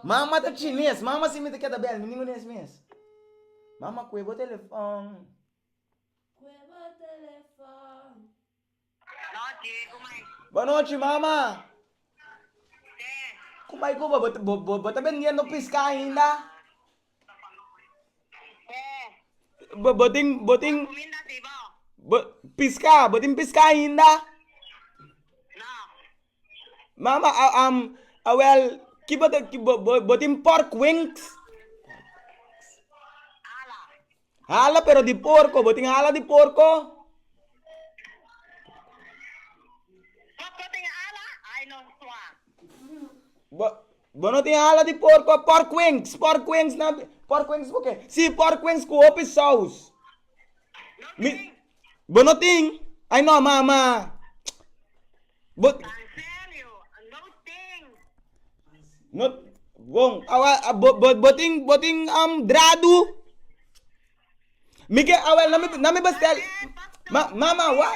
Mama tá chinês, mama se me tá queda bem, menino nesse mês. Mama cuida o telefone. Cueva telefone. Noite, como é? Boa noite, mama. Sim. Como é que bota vendendo piscar ainda? Sim. Boting, Kuminda, tipo? piscar, boting piscar ainda? Não. Mama, well, boting pork wings. Ala. Hala pero di porco, boting hala di porco. Kau tengok ala? I know suah. Bono tem hala di porco, pork wings na, pork wings po ke? Si pork wings ko opi sauce. Nothing. Bono ting, I know mama. But Cancel you. Nothing. not wong boting dradu. Mike awal nami bastel. Mama wa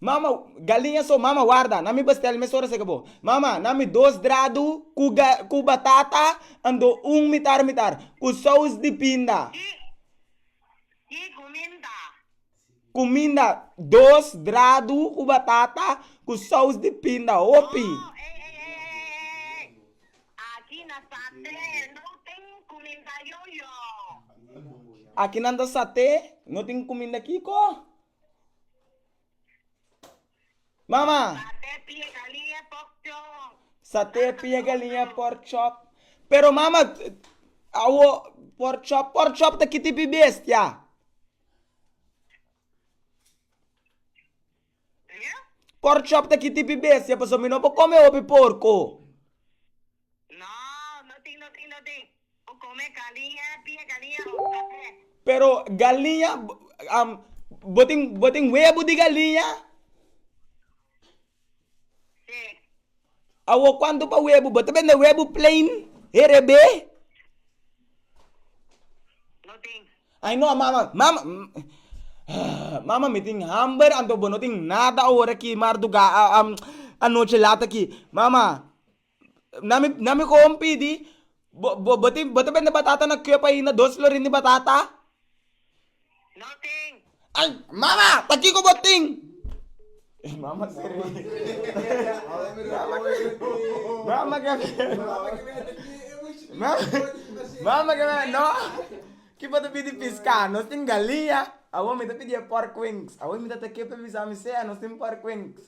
Mama, galinha só mama guarda. Nami bastel me sora segabo. Mama, nami dois dradu ku batata ando mitar ku saus de pinda. E kuminda. Kuminda dois dradu ku batata ku saus de pinda. Opi. Oh, ei. Aqui na sate não tem kuminda yo-yo. Aqui nanda sate, não tem comida aqui, ko. Mama, Sate pia galinha pork. sate pia galinha pork chop. Pero mama, awo pork chop tá que tipo bestia. Yeah? Pork chop tá que tipo bestia, pessoal, me não pode comer o porco. No, nothing. O come galinha, pia galinha o sate. Pero galinha, boting huevo de galinha. Sim. Awo quanto pa huevo, bota bem de huevo plain, herebe. Nothing. Ay no, mama me ting hamber anto bono ting nada ora ki marduga anoche lata ki. Mama, nami ko PIDI, bota bem de batata na kyo pa ina 2 florin de batata. Nothing. Ay, mama, taki ko boting. Mama seri. Mama que no. Que bota pedir piscar, nós tem galinha. A homem tá pedindo pork wings. A homem tá aqui para me dizer, nós tem pork wings.